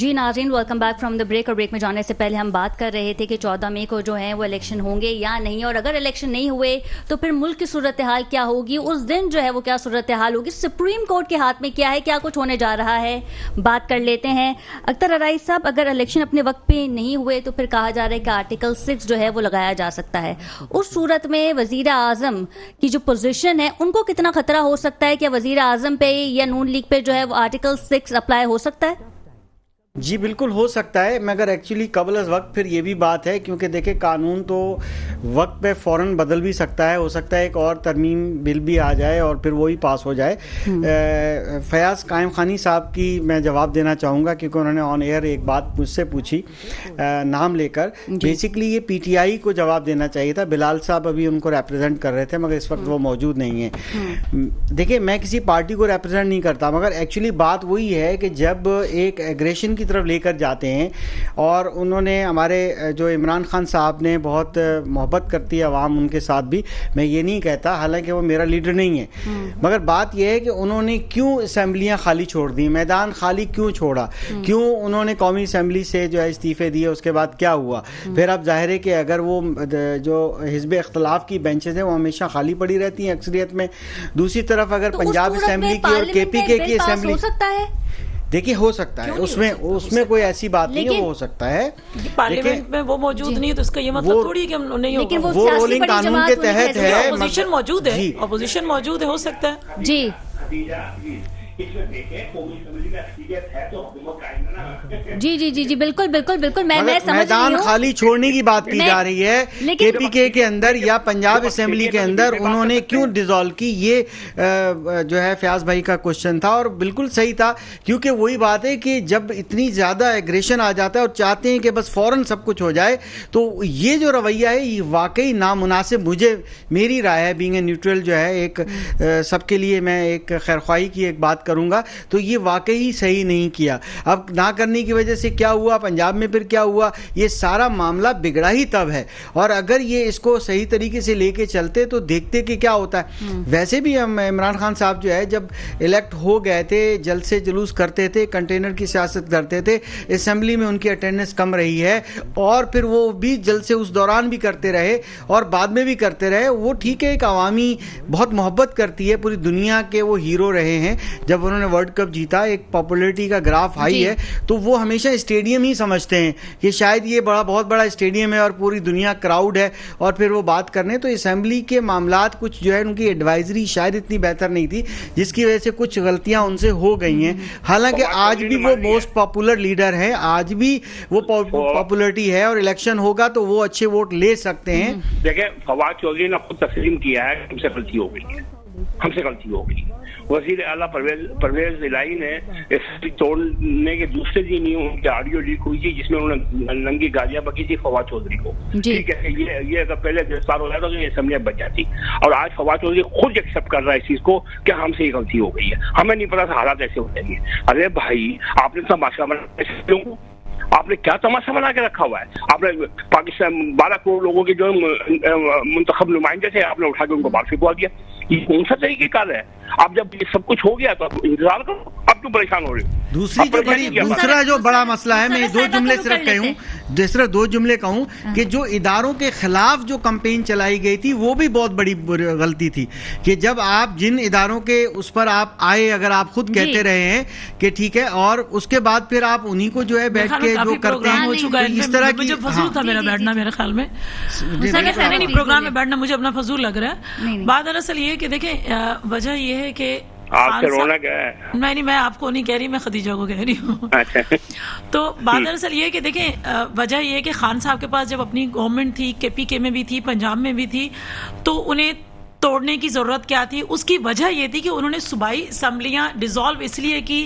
जी नाज़रीन, welcome back from the break. और break में जाने से पहले हम बात कर रहे थे कि 14 मई को जो है वो इलेक्शन होंगे या नहीं, और अगर इलेक्शन नहीं हुए तो फिर मुल्क की सूरत हाल क्या होगी, उस दिन जो है वो क्या सूरत हाल होगी, सुप्रीम कोर्ट के हाथ में क्या है, क्या कुछ होने जा रहा है, बात कर लेते हैं। अख्तर अराइज साहब, अगर इलेक्शन अपने वक्त पे नहीं हुए तो फिर कहा जा रहा है कि आर्टिकल 6 जो है वो लगाया जा सकता है। उस सूरत में वजीर आजम की जो पोजीशन है उनको कितना खतरा हो सकता है? क्या वजीर आजम पे या नून लीग पे जो है वो आर्टिकल 6 अप्लाई हो सकता है? जी बिल्कुल हो सकता है, मगर एक्चुअली कबल अज़ वक्त फिर ये भी बात है, क्योंकि देखिए कानून तो वक्त पे फ़ौरन बदल भी सकता है। हो सकता है एक और तरमीम बिल भी आ जाए और फिर वही पास हो जाए। फयाज़ कायम खानी साहब की मैं जवाब देना चाहूँगा, क्योंकि उन्होंने ऑन एयर एक बात मुझसे पूछी नाम लेकर। बेसिकली ये PTI को जवाब देना चाहिए था। बिलाल साहब अभी उनको रिप्रेजेंट कर रहे थे, मगर इस वक्त वो मौजूद नहीं है। देखिए, मैं किसी पार्टी को रिप्रेजेंट नहीं करता, मगर एक्चुअली बात वही है कि जब एक एग्रेशन की तरफ लेकर जाते हैं, और उन्होंने हमारे जो इमरान खान साहब ने बहुत मोहब्बत करती है आवाम उनके साथ भी, मैं ये नहीं कहता, हालांकि वो मेरा लीडर नहीं है, मगर बात यह है कि उन्होंने क्यों असेंबलियां खाली छोड़ दी, मैदान खाली क्यों छोड़ा, क्यों उन्होंने कौमी असेंबली से जो है इस्तीफे दिए, उसके बाद क्या हुआ। फिर अब जाहिर है कि अगर वो जो हिज़्ब इख्तलाफ की बेंचेस हैं वो हमेशा खाली पड़ी रहती हैं अक्सरियत में। दूसरी तरफ अगर पंजाब असेंबली की और KPK की असेंबली, हो सकता है, देखिए हो सकता है, उसमें कोई ऐसी बात नहीं है, वो हो सकता है। पार्लियामेंट में वो मौजूद नहीं है तो इसका ये मतलब थोड़ी कि हम नहीं होगा। वो रोलिंग कानून के तहत है, अपोजिशन मौजूद है, अपोजिशन मौजूद है, हो सकता है। जी जी जी जी जी बिल्कुल बिल्कुल बिल्कुल, मैं समझ रही हूं। मैदान खाली छोड़ने की बात की जा रही है KPK के अंदर या पंजाब असेंबली के अंदर, उन्होंने क्यों डिसॉल्व की, ये जो है फयाज भाई का क्वेश्चन था, और बिल्कुल सही था। क्योंकि वही बात है कि जब इतनी ज्यादा एग्रेशन आ जाता है और चाहते हैं कि बस फौरन सब कुछ हो जाए, तो ये जो रवैया है ये वाकई नामुनासिब, मुझे मेरी राय है, बीइंग ए न्यूट्रल जो है, एक सबके लिए मैं एक खैरख्वाही की एक बात करूंगा, तो ये वाकई सही नहीं किया। अब ना करने की वजह से क्या हुआ, पंजाब में फिर क्या हुआ, ये सारा मामला बिगड़ा ही तब है। और अगर ये इसको सही तरीके से लेके चलते तो देखते कि क्या होता है। वैसे भी हम इमरान खान साहब जो है जब इलेक्ट हो गए थे, जल्द से जुलूस करते थे, कंटेनर की सियासत करते थे, असेंबली में उनकी अटेंडेंस कम रही है, और फिर वो भी जल्द से उस दौरान भी करते रहे और बाद में भी करते रहे। वो ठीक है, एक अवामी बहुत मोहब्बत करती है, पूरी दुनिया के वो हीरो रहे हैं। जब उन्होंने वर्ल्ड कप जीता, एक पॉपुलैरिटी का ग्राफ हाई है, तो वो हमेशा स्टेडियम ही समझते हैं कि शायद ये बहुत बड़ा स्टेडियम है और पूरी दुनिया क्राउड है, और फिर वो बात करने। तो असेंबली के मामलात कुछ जो है उनकी एडवाइजरी शायद इतनी बेहतर नहीं थी, जिसकी वजह से कुछ गलतियां उनसे हो गई हैं। हालांकि आज भी वो मोस्ट पॉपुलर लीडर है, आज भी वो पॉपुलरिटी है, और इलेक्शन होगा तो वो अच्छे वोट ले सकते हैं। देखिए, फवाद चौधरी ने खुद तस्लीम किया है, हमसे गलती हो गई है, हमसे गलती हो गई। वजीर आला परवेज इलाही ने इस तोड़ने के दूसरे दिन ही उनकी ऑडियो लीक हुई थी, जिसमें उन्होंने नंगी गालियां बकी थी फवाद चौधरी को। ठीक है, ये अगर पहले गिरफ्तार हो जाता तो ये असेंबली बच जाती। और आज फवाद चौधरी खुद एक्सेप्ट कर रहा है इस चीज को कि हमसे ये गलती हो गई है, हमें नहीं पता था हालात ऐसे हो जाएंगे। अरे भाई, आपने तमाशा बना, आपने क्या तमाशा बना के रखा हुआ है? आपने पाकिस्तान 12 करोड़ लोगों के जो मुंतखब नुमाइंदे थे, आपने उठा के उनको बाहर फेंकवा दिया। ये कौन सा तरीकेकार है? अब जब ये सब कुछ हो गया तो आप इंतजार करो, अब क्यों परेशान हो रहे हो? दूसरा जो बड़ा मसला है, मैं दो जुमले सिर्फ कहूँ, दूसरा 2 जुमले कहूँ कि जो इदारों के खिलाफ जो कैंपेन चलाई गई थी वो भी बहुत बड़ी गलती थी। कि जब आप जिन इदारों के उस पर आप आए, अगर आप खुद कहते रहे हैं कि ठीक है, और उसके बाद फिर आप उन्हीं को जो है बैठ के जो करते हैं, इस तरह की फजूल था मेरा बैठना, मेरे ख्याल में प्रोग्राम में बैठना मुझे अपना फजूल लग रहा है। बात दरअसल ये है कि देखें, वजह ये है कि आपसे रोना क्या है? नहीं, मैं आपको नहीं कह रही, मैं खदीजा को कह रही हूँ। तो बात दरअसल ये है कि देखें, वजह ये है कि खान साहब के पास जब अपनी गवर्नमेंट थी, KPK में भी थी, पंजाब में भी थी, तो उन्हें तोड़ने की ज़रूरत क्या थी? उसकी वजह ये थी कि उन्होंने सूबाई असम्बलियाँ डिज़ोल्व इसलिए की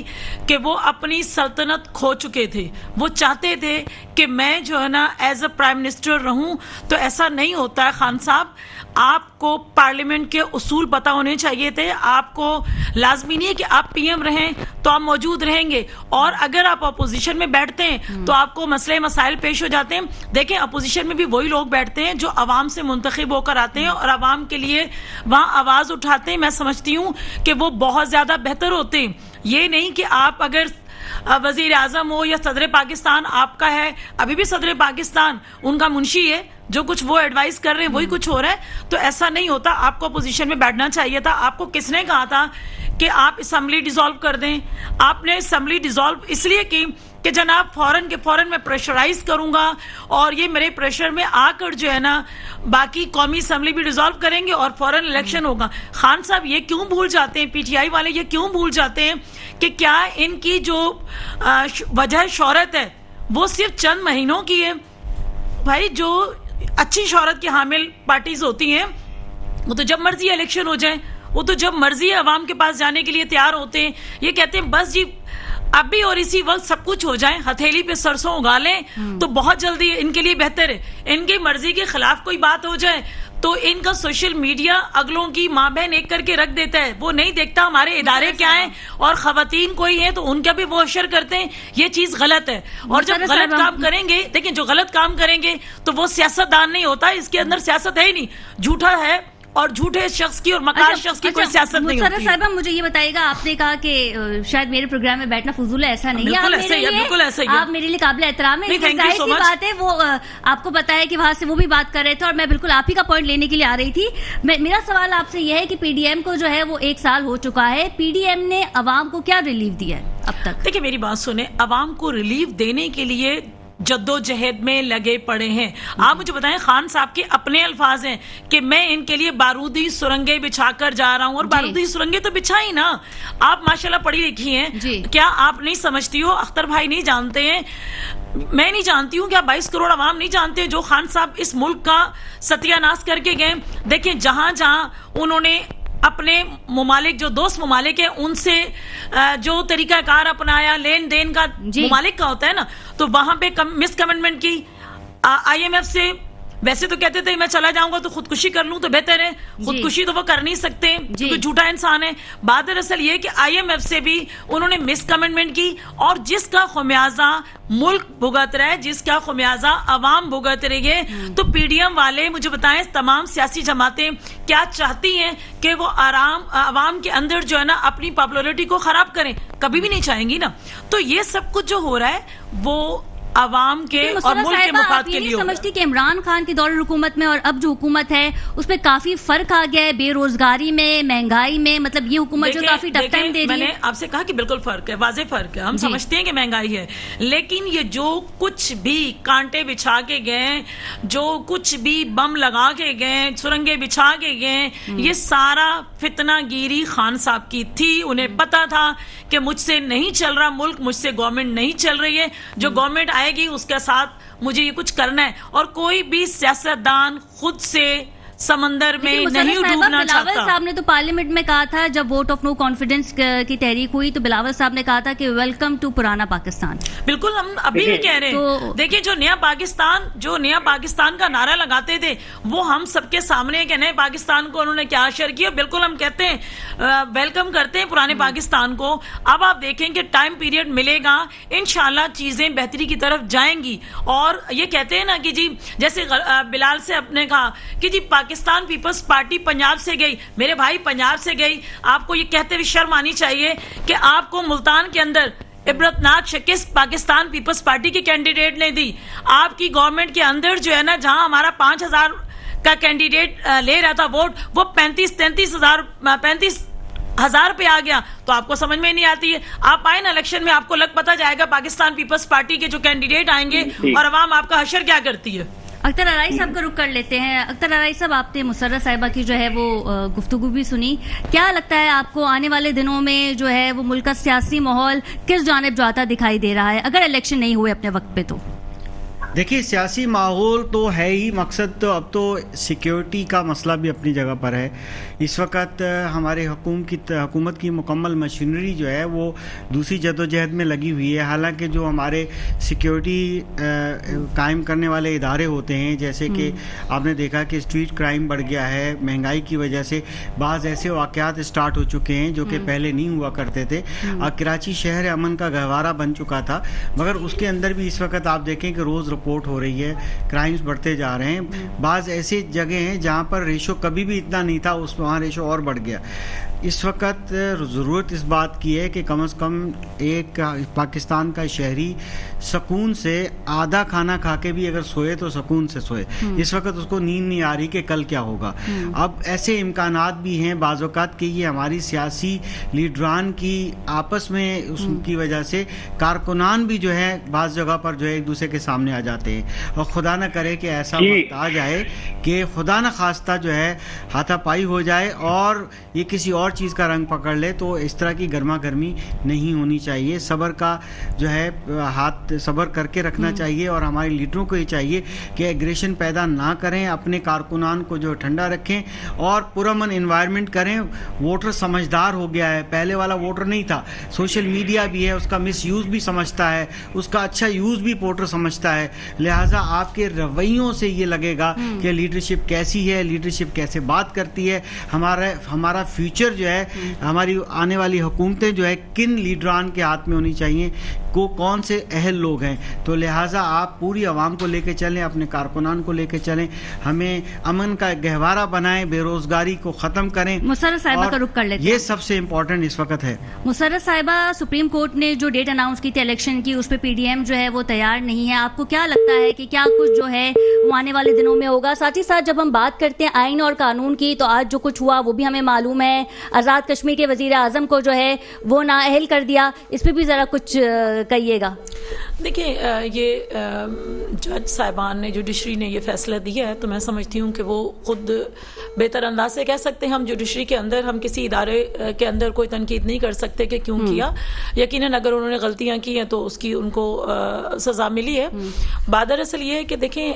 कि वो अपनी सल्तनत खो चुके थे। वो चाहते थे कि मैं जो है ना एज अ प्राइम मिनिस्टर रहूं, तो ऐसा नहीं होता है खान साहब। आपको पार्लियामेंट के उसूल पता होने चाहिए थे। आपको लाजमी नहीं है कि आप PM रहें तो आप मौजूद रहेंगे, और अगर आप अपोजिशन में बैठते हैं तो आपको मसले मसाइल पेश हो जाते हैं। देखें, अपोजिशन में भी वही लोग बैठते हैं जो अवाम से मुंतखब होकर आते हैं और अवाम के लिए वहां आवाज उठाते हैं। मैं समझती हूँ कि वो बहुत ज्यादा बेहतर होते हैं। ये नहीं कि आप अगर वजीर आजम हो या सदर पाकिस्तान आपका है, अभी भी सदर पाकिस्तान उनका मुंशी है, जो कुछ वो एडवाइस कर रहे हैं वही कुछ हो रहा है। तो ऐसा नहीं होता, आपको अपोजिशन में बैठना चाहिए था। आपको किसने कहा था कि आप असेंबली डिसॉल्व कर दें? आपने असेंबली डिसॉल्व इसलिए की कि जनाब फौरन मैं प्रेशराइज करूंगा और ये मेरे प्रेशर में आकर जो है ना बाकी कौमी असेंबली भी डिसॉल्व करेंगे और फौरन इलेक्शन होगा। खान साहब ये क्यों भूल जाते हैं, पीटीआई वाले ये क्यों भूल जाते हैं कि क्या इनकी जो वजह शोहरत है वो सिर्फ चंद महीनों की है? भाई जो अच्छी शोहरत की हामिल पार्टीज होती हैं वो तो जब मर्जी इलेक्शन हो जाए, वो तो जब मर्जी अवाम के पास जाने के लिए तैयार होते हैं। ये कहते हैं बस जी अभी और इसी वक्त सब कुछ हो जाए, हथेली पे सरसों उगा लें तो बहुत जल्दी इनके लिए बेहतर है। इनकी मर्जी के खिलाफ कोई बात हो जाए तो इनका सोशल मीडिया अगलों की माँ बहन एक करके रख देता है। वो नहीं देखता हमारे इदारे क्या हैं और खवातीन कोई है तो उनका भी वो अशर करते हैं। ये चीज गलत है। और जब गलत काम करेंगे, देखिए जो गलत काम करेंगे तो वो सियासतदान नहीं होता, इसके अंदर सियासत है ही नहीं, झूठा है और झूठे शख्स की और मकार शख्स की कोई सियासत नहीं होती। साहिबा मुझे ये बताइएगा, आपने कहा कि शायद मेरे प्रोग्राम में बैठना फजूल है, ऐसा नहीं है। बिल्कुल ऐसा ही है। आप मेरे लिए काबिल एहतराम है। जाहिर सी बात है, वो आपको पता है कि वहां से वो भी बात कर रहे थे और मैं बिल्कुल आप ही का पॉइंट लेने के लिए आ रही थी। मेरा सवाल आपसे यह है कि पीडीएम को जो है वो 1 साल हो चुका है, पीडीएम ने अवाम को क्या रिलीफ दिया है अब तक? देखिए मेरी बात सुने, अवाम को रिलीफ देने के लिए जद्दोजहद में लगे पड़े हैं। आप मुझे बताएं, खान साहब के अपने अल्फाज हैं कि मैं इनके लिए बारूदी सुरंगें बिछाकर जा रहा हूं, और बारूदी सुरंगें तो बिछाई ना। आप माशाल्लाह पढ़ी लिखी हैं, क्या आप नहीं समझती हो? अख्तर भाई नहीं जानते हैं, मैं नहीं जानती हूं, क्या 22 करोड़ अवाम नहीं जानते जो खान साहब इस मुल्क का सत्यानाश करके गए? देखिए जहां जहां उन्होंने अपने ममालिक, जो दोस्त ममालिक है, उनसे जो तरीकाकार अपनाया, लेन देन का ममालिक का होता है ना, तो वहां पे मिस कमिटमेंट की। IMF से वैसे तो कहते थे मैं चला जाऊंगा तो खुदकुशी कर लूं तो बेहतर है, खुदकुशी तो वो कर नहीं सकते क्योंकि झूठा इंसान है। बात दरअसल ये कि IMF से भी उन्होंने मिस कमिटमेंट की और जिसका खुमियाजा मुल्क भुगत रहा है, जिसका खुमियाजा अवाम भुगत रही है। तो पीडीएम वाले मुझे बताएं, तमाम सियासी जमातें क्या चाहती हैं कि वो अवाम के अंदर जो है ना अपनी पॉपुलैरिटी को खराब करें? कभी भी नहीं चाहेंगी ना। तो ये सब कुछ जो हो रहा है वो अवाम के और मुल्क के मुफाद के लिए। समझती कि इमरान खान की दौर हुकूमत में और अब जो हुकूमत है उसमें काफी फर्क आ गया है, बेरोजगारी में, महंगाई में, मतलब ये हुकूमत जो काफी टफ टाइम दे रही है। मैंने आपसे कहा कि बिल्कुल फर्क है, वाजे फर्क है। हम समझते हैं कि महंगाई है, लेकिन ये जो कुछ भी कांटे बिछा के गए, जो कुछ भी बम लगा के गए, सुरंगे बिछा के गए, ये सारा फितनागिरी खान साहब की थी। उन्हें पता था कि मुझसे नहीं चल रहा मुल्क, मुझसे गवर्नमेंट नहीं चल रही है, जो गवर्नमेंट आएगी उसके साथ मुझे ये कुछ करना है। और कोई भी सियासतदान खुद से समंदर में नहीं डूबना चाहता। बिलावल साहब ने तो पार्लियामेंट में कहा था, जब वोट ऑफ नो कॉन्फिडेंस की तहरीक हुई तो बिलावल साहब ने कहा था कि वेलकम टू पुराना पाकिस्तान। बिल्कुल, हम अभी भी कह रहे हैं। देखिए जो नया पाकिस्तान का नारा लगाते थे वो हम सबके सामने कि नए पाकिस्तान को उन्होंने क्या असर किया। बिल्कुल हम कहते हैं, वेलकम करते हैं पुराने पाकिस्तान को। अब आप देखें कि टाइम पीरियड मिलेगा, इंशाल्लाह चीजें बेहतरी की तरफ जाएंगी। और ये कहते हैं ना कि जी, जैसे बिलाल से अपने कहा कि जी पाकिस्तान पीपल्स पार्टी पंजाब से गई, मेरे भाई पंजाब से गई, आपको ये कहते हुए शर्म आनी चाहिए कि आपको मुल्तान के अंदर इबरतनाक शिकस्त पाकिस्तान पीपल्स पार्टी के कैंडिडेट ने दी। आपकी गवर्नमेंट के अंदर जो है ना, जहां हमारा 5000 का कैंडिडेट ले रहा था वोट, वो 35 हजार पे आ गया। तो आपको समझ में नहीं आती है। आप आए ना इलेक्शन में, आपको पता जाएगा पाकिस्तान पीपल्स पार्टी के जो कैंडिडेट आएंगे और अवाम आपका हशर क्या करती है। अख्तर अराई साहब का रुख कर लेते हैं। अख्तर अराई साहब, आपने मुसर्रत साहिबा की जो है वो गुफ्तगू भी सुनी, क्या लगता है आपको आने वाले दिनों में जो है वो मुल्क का सियासी माहौल किस जानिब जाता दिखाई दे रहा है अगर इलेक्शन नहीं हुए अपने वक्त पे? तो देखिए, सियासी माहौल तो है ही, मकसद तो अब तो सिक्योरिटी का मसला भी अपनी जगह पर है। इस वक्त हमारे हुकूमत की मुकम्मल मशीनरी जो है वो दूसरी जदोजहद में लगी हुई है। हालांकि जो हमारे सिक्योरिटी कायम करने वाले इदारे होते हैं, जैसे कि आपने देखा कि स्ट्रीट क्राइम बढ़ गया है, महंगाई की वजह से बाज़ ऐसे वाक़यात स्टार्ट हो चुके हैं जो कि पहले नहीं हुआ करते थे। कराची शहर अमन का गहवारा बन चुका था, मगर उसके अंदर भी इस वक्त आप देखें कि रोज़ रिपोर्ट हो रही है, क्राइम्स बढ़ते जा रहे हैं। बाज़ ऐसी जगह हैं जहाँ पर रेशो कभी भी इतना नहीं था, वहाँ रेशो और बढ़ गया। इस वक्त ज़रूरत इस बात की है कि कम से कम एक पाकिस्तान का शहरी सुकून से आधा खाना खा के भी अगर सोए तो सुकून से सोए। इस वक्त उसको नींद नहीं आ रही कि कल क्या होगा। अब ऐसे इम्कानात भी हैं बाज़-औक़ात कि ये हमारी सियासी लीडरान की आपस में उसकी वजह से कारकुनान भी जो है बाज़ जगह पर जो है एक दूसरे के सामने आ जाते हैं, और खुदा न करे कि ऐसा वक्त आ जाए कि खुदा न खास्ता जो है हाथापाई हो जाए और ये किसी और चीज़ का रंग पकड़ ले। तो इस तरह की गर्मा गर्मी नहीं होनी चाहिए। सब्र का जो है हाथ सब्र करके रखना चाहिए, और हमारे लीडरों को ये चाहिए कि एग्रेशन पैदा ना करें, अपने कारकुनान को जो ठंडा रखें और पुरअमन एनवायरनमेंट करें। वोटर समझदार हो गया है, पहले वाला वोटर नहीं था। सोशल मीडिया भी है, उसका मिसयूज़ भी समझता है, उसका अच्छा यूज़ भी वोटर समझता है। लिहाजा आपके रवैयों से ये लगेगा कि लीडरशिप कैसी है, लीडरशिप कैसे बात करती है, हमारा फ्यूचर जो है, हमारी आने वाली हुकूमतें जो है किन लीडरान के हाथ में होनी चाहिए, को कौन से अहल लोग हैं। तो लिहाजा आप पूरी आवाम को लेकर चलें, अपने कारकुनान को लेकर चलें, हमें अमन का गहवारा बनाएं, बेरोजगारी को ख़त्म करें। मुसर्रत साहिबा का रुख कर लेते हैं। ये सबसे इम्पोर्टेंट इस वक्त है। मुसर्रत साहिबा, सुप्रीम कोर्ट ने जो डेट अनाउंस की थी इलेक्शन की, उस पर पीडीएम जो है वो तैयार नहीं है। आपको क्या लगता है कि क्या कुछ जो है वो आने वाले दिनों में होगा? साथ ही साथ जब हम बात करते हैं आइन और कानून की, तो आज जो कुछ हुआ वो भी हमें मालूम है। आज़ाद कश्मीर के वज़ीर आज़म को जो है वो नाअहल कर दिया, इस पर भी ज़रा कुछ कहिएगा। देखिए, ये जज साहिबान ने, जुडिशरी ने ये फैसला दिया है, तो मैं समझती हूँ कि वो खुद बेहतर अंदाज से कह सकते हैं। हम जुडिशरी के अंदर, हम किसी इदारे के अंदर कोई तनकीद नहीं कर सकते कि क्यों किया। यकीनन अगर उन्होंने गलतियां की हैं तो उसकी उनको सजा मिली है। बात दरअसल ये है कि देखें,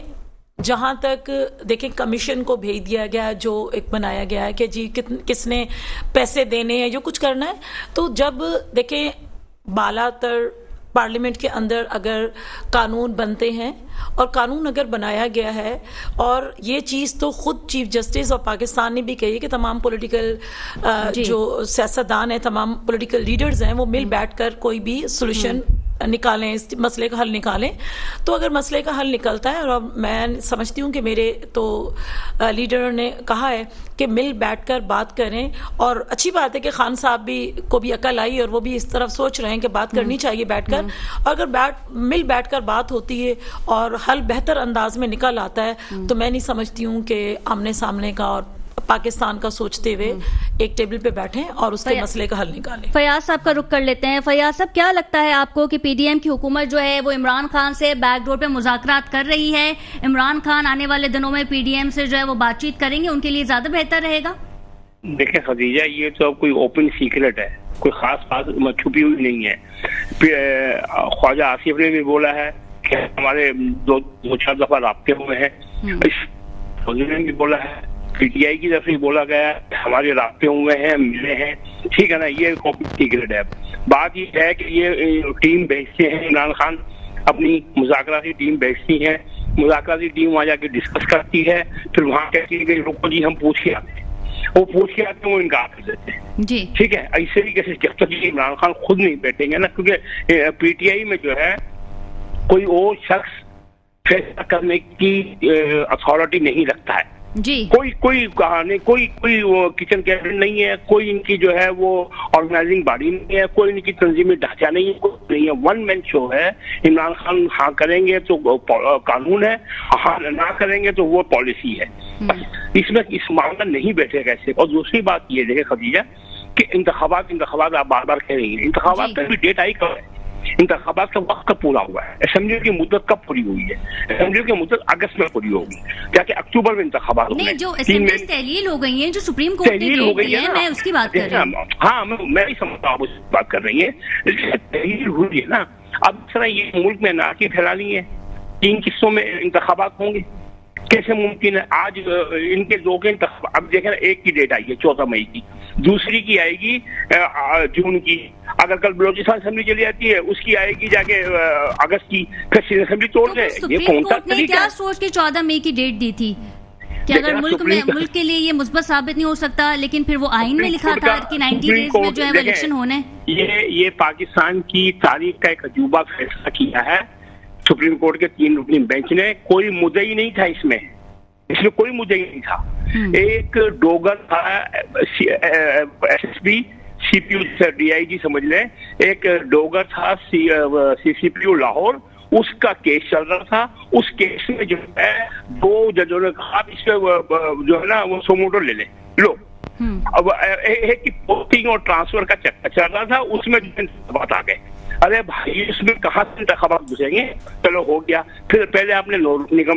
जहां तक देखें कमीशन को भेज दिया गया, जो एक बनाया गया है कि जी किसने पैसे देने हैं, जो कुछ करना है, तो जब देखें बालातर पार्लियामेंट के अंदर अगर कानून बनते हैं और कानून अगर बनाया गया है, और ये चीज़ तो खुद चीफ जस्टिस और पाकिस्तान ने भी कही है कि तमाम पॉलिटिकल जो सियासतदान है, तमाम पॉलिटिकल लीडर्स हैं, वो मिल बैठकर कोई भी सोल्यूशन निकालें, इस मसले का हल निकालें। तो अगर मसले का हल निकलता है, और मैं समझती हूँ कि मेरे तो लीडर ने कहा है कि मिल बैठकर बात करें, और अच्छी बात है कि खान साहब भी को भी अकल आई और वो भी इस तरफ सोच रहे हैं कि बात करनी चाहिए बैठकर। अगर मिल बैठकर बात होती है और हल बेहतर अंदाज में निकल आता है, तो मैं नहीं समझती हूँ कि आमने सामने का और पाकिस्तान का सोचते हुए एक टेबल पे बैठे और उसके मसले का हल निकालें। फयाज साहब का रुख कर लेते हैं। फयाज साहब, क्या लगता है आपको कि पीडीएम की हुकूमत जो है वो इमरान खान से बैकडोर पे मुज़ाकरात कर रही है? इमरान खान आने वाले दिनों में पीडीएम से जो है वो बातचीत करेंगे, उनके लिए ज्यादा बेहतर रहेगा? देखिए खदीजा, ये तो अब कोई ओपन सीक्रेट है, कोई खास बात छुपी हुई नहीं है। ख्वाजा आसिफ ने भी बोला है कि हमारे दो चार दफा राब्ते हुए हैं, ने भी बोला है, पीटीआई की तरफ से बोला गया है, हमारे रास्ते हुए हैं, मिले हैं, ठीक है ना। ये सीक्रेट है। बात ये है कि ये टीम भेजते हैं, इमरान खान अपनी मुज़ाकराती टीम भेजती है, मुज़ाकराती टीम वहाँ जाके डिस्कस करती है, फिर वहाँ कहती है कि रुको जी हम पूछ के आते हैं, वो पूछ के आते हैं, वो इनकार कर देते हैं जी, ठीक है। इस तरीके से जब तक इमरान खान खुद नहीं बैठेंगे ना, क्योंकि पीटीआई में जो है कोई और शख्स फैसला करने की अथॉरिटी नहीं रखता है जी। कोई कहानी, कोई किचन कैबिनेट नहीं है, कोई इनकी जो है वो ऑर्गेनाइजिंग बॉडी नहीं है, कोई इनकी तंजीमी ढांचा नहीं है, कुछ नहीं है। वन मैन शो है। इमरान खान हाँ करेंगे तो कानून है, हाँ ना करेंगे तो वो पॉलिसी है। इसमें इस मामला नहीं बैठेगा ऐसे। और दूसरी बात ये देखे खदीजा कि इंतखाबात आप बार बार कह रही है, इंतखाबात का भी डेट आई कब है? इंतखाबात का वक्त कब पूरा हुआ है? असेंबली की मुद्दत कब पूरी हुई है? असेंबली की मुद्दत अगस्त में पूरी होगी, जाके अक्टूबर में इंतखाबात नहीं, जो असेंबली तहलील हो गई है, जो सुप्रीम कोर्ट ने हो गई है, मैं उसकी बात कर रही हूँ। हाँ, मैं भी समझता हूँ, उसकी बात कर रही है, तहलील हुई है ना। अब सर ये मुल्क में नाकी फैलानी है, 3 किस्तों में इंतखाबात होंगे, कैसे मुमकिन है? आज इनके दो के अब देखें, एक की डेट आई है 14 मई की, दूसरी की आएगी जून की, अगर कल बलोचिस्तान असेंबली चली जाती है उसकी आएगी जाके अगस्त की, फिर असेंबली तोड़ दे। ये कौन सा तरीका? क्या सोच के 14 मई की डेट दी थी कि अगर मुल्क के लिए ये मुस्बत साबित नहीं हो सकता, लेकिन फिर वो आइन में लिखा था कि 90 डेज में जो है वो इलेक्शन होने। ये पाकिस्तान की तारीख का एक अजूबा फैसला किया है सुप्रीम कोर्ट के 3 रुकनी बेंच ने। कोई मुद्दा ही नहीं था इसमें कोई मुद्दा ही नहीं था। एक डोगर था SSP CPU DIG समझ लें, एक डोगर था CCPU लाहौर, उसका केस चल रहा था। उस केस में जो है 2 जजों ने कहा इससे जो है ना वो सोमोटो ले लो। अब एक की पोस्टिंग और ट्रांसफर का चक्कर चल रहा था, उसमें बात आ गए। अरे भाई इसमें कहाँ से इंतखाबात घुसेंगे, चलो हो गया। फिर पहले आपने 9 रुकनी का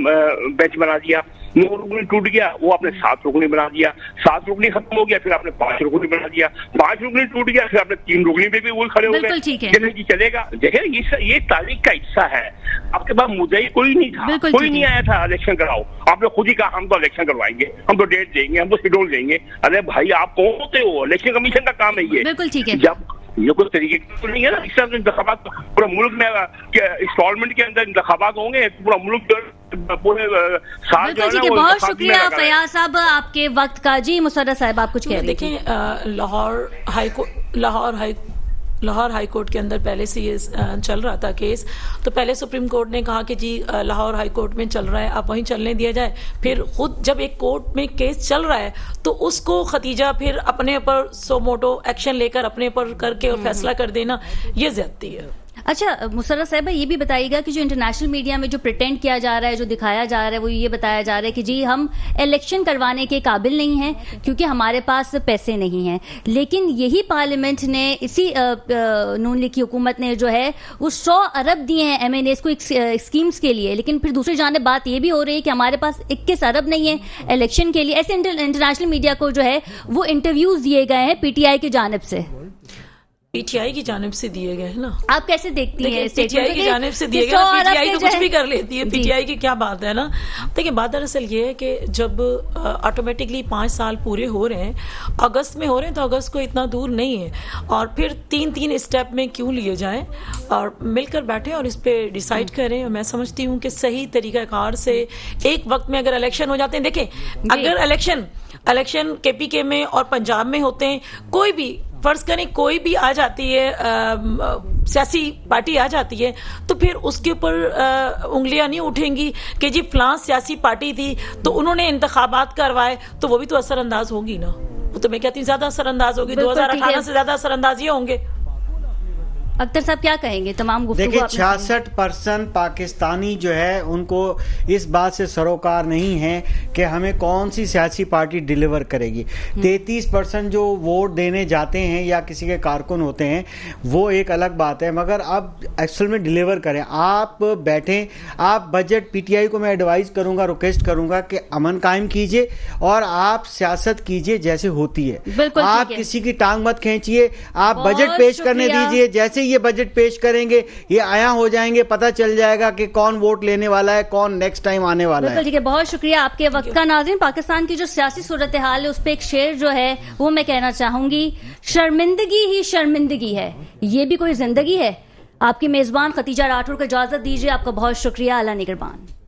बेंच बना दिया, 9 रुकनी टूट गया, वो आपने 7 रुकनी बना दिया, 7 रुकनी खत्म हो गया, फिर आपने 5 रुकनी बना दिया, 5 रुकनी टूट गया, फिर आपने 3 रुकनी पे भी वो खड़े हो गए। जी चलेगा। देखिए ये तारीख का हिस्सा है। आपके पास मुद्दा कोई नहीं था, कोई नहीं आया था इलेक्शन कराओ। आपने खुद ही कहा हम तो इलेक्शन करवाएंगे, हम तो डेट देंगे, हम तो शेड्यूल देंगे। अरे भाई आप कौन होते हो? इलेक्शन कमीशन का काम है ये। बिल्कुल ठीक है। जब ये कोई तरीके तो नहीं है ना, इस तरह इंतखाबात पूरा मुल्क में इंस्टॉलमेंट के अंदर इंतखाबात होंगे, पूरा मुल्क पूरे साल जो है। बहुत शुक्रिया फयाज साहब आपके वक्त का। जी मुसर्रत साहब आप कुछ कह रहे थे। देखिए लाहौर हाई कोर्ट के अंदर पहले से ये चल रहा था केस, तो पहले सुप्रीम कोर्ट ने कहा कि जी लाहौर हाई कोर्ट में चल रहा है, आप वहीं चलने दिया जाए। फिर खुद जब एक कोर्ट में केस चल रहा है तो उसको खतीजा फिर अपने ऊपर सो मोटो एक्शन लेकर अपने ऊपर करके और फैसला कर देना, ये ज्यादती है। अच्छा मुसर्रत साहब ये भी बताइएगा कि जो इंटरनेशनल मीडिया में जो प्रिटेंड किया जा रहा है, जो दिखाया जा रहा है, वो ये बताया जा रहा है कि जी हम इलेक्शन करवाने के काबिल नहीं हैं क्योंकि हमारे पास पैसे नहीं हैं। लेकिन यही पार्लियामेंट ने इसी नून लीग की हुकूमत ने जो है वो 100 अरब दिए हैं MNAs को स्कीम्स के लिए। लेकिन फिर दूसरी जानिब बात ये भी हो रही है कि हमारे पास 21 अरब नहीं है इलेक्शन के लिए। ऐसे इंटरनेशनल मीडिया को जो है वो इंटरव्यूज दिए गए हैं PTI की जानिब से। PTI की जानिब से दिए गए हैं ना, आप कैसे देखती हैं? PTI की जानिब से दिए गए, PTI तो कुछ भी कर लेती है, PTI की क्या बात है ना। देखिए बात दरअसल ये है कि जब ऑटोमेटिकली 5 साल पूरे हो रहे हैं, अगस्त में हो रहे हैं, तो अगस्त को इतना दूर नहीं है, और फिर 3-3 स्टेप में क्यों लिए जाएं, और मिलकर बैठे और इस पे डिसाइड करें। और मैं समझती हूँ कि सही तरीकाकार से एक वक्त में अगर इलेक्शन हो जाते हैं, देखें अगर इलेक्शन KPK में और पंजाब में होते हैं, कोई भी फर्ज करें कोई भी आ जाती है सियासी पार्टी आ जाती है, तो फिर उसके ऊपर उंगलियां नहीं उठेंगी कि जी फलां सियासी पार्टी थी तो उन्होंने इंतखाबात करवाए, तो वो भी तो असरअंदाज होगी ना। वो तो मैं कहती हूँ ज्यादा असरअंदाज होगी, 2018 से ज्यादा असरअंदाज ये होंगे। अख्तर साहब क्या कहेंगे? तमाम गुफ्तगू देखिए 66% पाकिस्तानी जो है उनको इस बात से सरोकार नहीं है कि हमें कौन सी सियासी पार्टी डिलीवर करेगी। 33% जो वोट देने जाते हैं या किसी के कारकुन होते हैं वो एक अलग बात है, मगर अब एक्चुअल में डिलीवर करें। आप बैठें, आप बजट PTI को मैं एडवाइस करूंगा, रिक्वेस्ट करूंगा कि अमन कायम कीजिए और आप सियासत कीजिए जैसे होती है। आप किसी की टांग मत खींचिए, आप बजट पेश करने दीजिए। जैसे ये बजट पेश करेंगे ये आया हो जाएंगे, पता चल जाएगा कि कौन वोट लेने वाला है, कौन नेक्स्ट टाइम आने वाला है। ठीक है, बहुत शुक्रिया आपके वक्त का। नाज़रीन, पाकिस्तान की जो सियासी सूरत हाल है उस पर एक शेर जो है वो मैं कहना चाहूंगी, शर्मिंदगी ही शर्मिंदगी है, ये भी कोई जिंदगी है। आपकी मेजबान खतीजा राठौर को इजाजत दीजिए। आपका बहुत शुक्रिया। अल्लाह निगहबान।